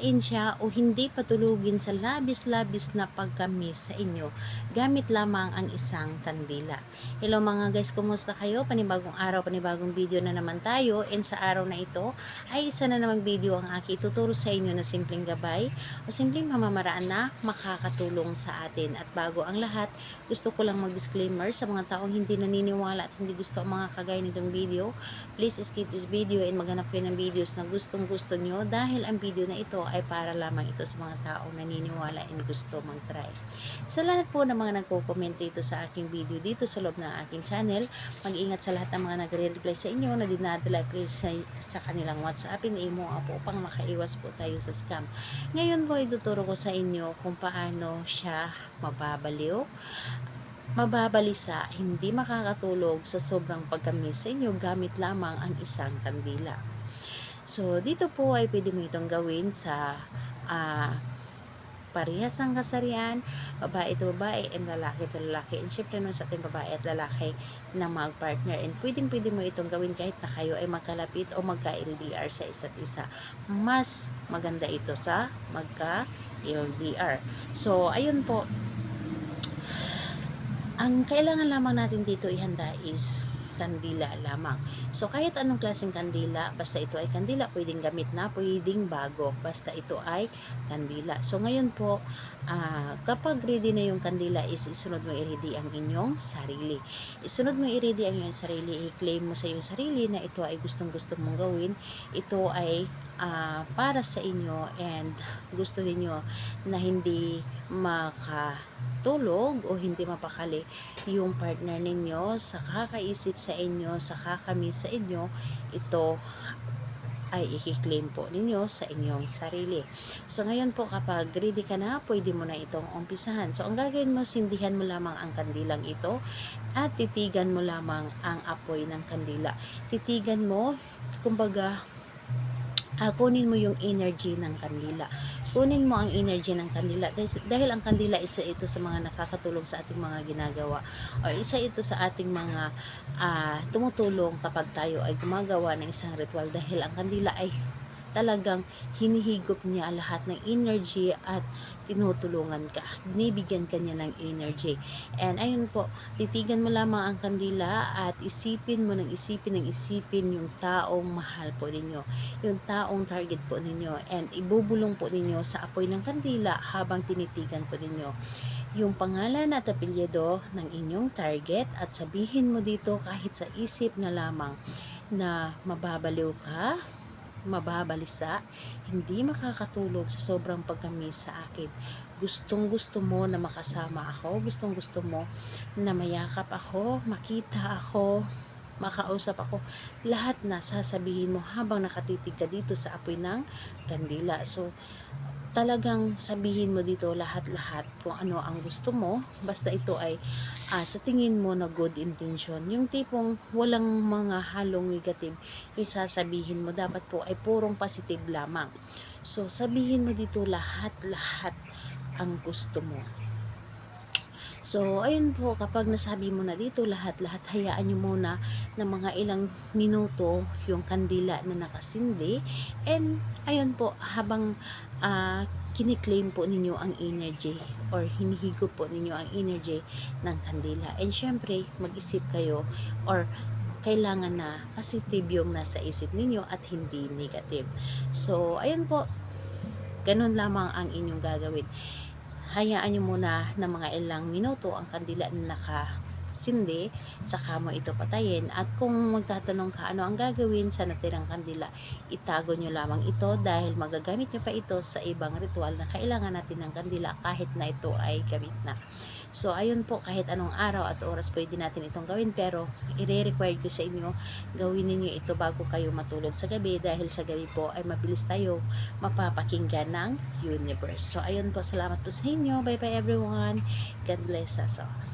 pagkain siya o hindi patulugin sa labis-labis na pagkamis sa inyo gamit lamang ang isang kandila. Hello mga guys, kumusta kayo? Panibagong araw, panibagong video na naman tayo, and sa araw na ito ay isa na namang video ang aking ituturo sa inyo na simpleng gabay o simpleng pamamaraan na makakatulong sa atin. At bago ang lahat, gusto ko lang mag-disclaimer sa mga taong hindi naniniwala at hindi gusto ang mga kagaya nitong video. Please skip this video and maghanap kayo ng videos na gustong gusto nyo, dahil ang video na ito ay para lamang ito sa mga taong naniniwala and gusto mag-try. Sa lahat po ng mga nagko-comment dito sa aking video dito sa loob ng aking channel, mag-ingat sa lahat ng mga nagre-reply sa inyo na dinadala ko sa kanilang WhatsApp and imo po upang makaiwas po tayo sa scam. Ngayon po ituturo ko sa inyo kung paano siya mababalisa, hindi makakatulog sa sobrang pagkamis sa inyo gamit lamang ang isang kandila. So, dito po ay pwede mo itong gawin sa parehas ang kasarian, babae to babae, and lalaki to lalaki. And syempre nun sa ating babae at lalaki na mag-partner. And pwede mo itong gawin kahit na kayo ay magkalapit o magka-LDR sa isa't isa. Mas maganda ito sa magka-LDR. So, ayun po. Ang kailangan lamang natin dito ihanda is kandila lamang. So, kahit anong klaseng kandila, basta ito ay kandila, pwedeng gamit na, pwedeng bago, basta ito ay kandila. So, ngayon po, kapag ready na yung kandila is isunod mo i-ready ang inyong sarili. Isunod mo i-ready ang inyong sarili, i-claim mo sa iyong sarili na ito ay gustong-gusto mong gawin. Ito ay para sa inyo and gusto niyo na hindi makatulog o hindi mapakali yung partner ninyo sa kakaisip sa inyo, sa kakamiss sa inyo. Ito ay i-claim po ninyo sa inyong sarili. So, ngayon po kapag ready ka na, pwede mo na itong umpisahan. So, ang gagawin mo, sindihan mo lamang ang kandilang ito at titigan mo lamang ang apoy ng kandila. Titigan mo, kumbaga, kunin mo yung energy ng kandila. Kunin mo ang energy ng kandila dahil ang kandila isa ito sa mga nakakatulong sa ating mga ginagawa o isa ito sa ating mga tumutulong kapag tayo ay gumagawa ng isang ritual, dahil ang kandila ay talagang hinihigop niya lahat ng energy at tinutulungan ka. Binibigyan ka niya ng energy. And ayun po, titigan mo lamang ang kandila at isipin mo ng isipin yung taong mahal po ninyo. Yung taong target po ninyo. And ibubulong po ninyo sa apoy ng kandila habang tinitigan po ninyo yung pangalan at apelyido ng inyong target, at sabihin mo dito kahit sa isip na lamang na mababaliw ka, mababalisa, hindi makakatulog sa sobrang pagkamis sa akin. Gustong gusto mo na makasama ako, gustong gusto mo na mayakap ako, makita ako, makausap ako. Lahat na sasabihin mo habang nakatitig ka dito sa apoy ng kandila. So, talagang sabihin mo dito lahat-lahat kung ano ang gusto mo, basta ito ay sa tingin mo na good intention, yung tipong walang mga halong negative yung sasabihin mo, dapat po ay purong positive lamang. So, sabihin mo dito lahat-lahat ang gusto mo. So, ayun po, kapag nasabi mo na dito lahat-lahat, hayaan nyo muna ng mga ilang minuto yung kandila na nakasindi. And, ayun po, habang kiniklaim po ninyo ang energy or hinihigop po ninyo ang energy ng kandila. And, syempre, mag-isip kayo or kailangan na positive yung nasa isip ninyo at hindi negative. So, ayun po, ganun lamang ang inyong gagawin. Hayaan nyo muna ng mga ilang minuto ang kandila na nakasindi, saka mo ito patayin. At kung magtatanong ka ano ang gagawin sa natirang kandila, itago nyo lamang ito dahil magagamit nyo pa ito sa ibang ritual na kailangan natin ng kandila kahit na ito ay gamit na. So, ayun po, kahit anong araw at oras pwede natin itong gawin, pero i-require ko sa inyo, gawin niyo ito bago kayo matulog sa gabi, dahil sa gabi po ay mabilis tayo mapapakinggan ng universe. So, ayun po, salamat po sa inyo. Bye bye everyone. God bless us all.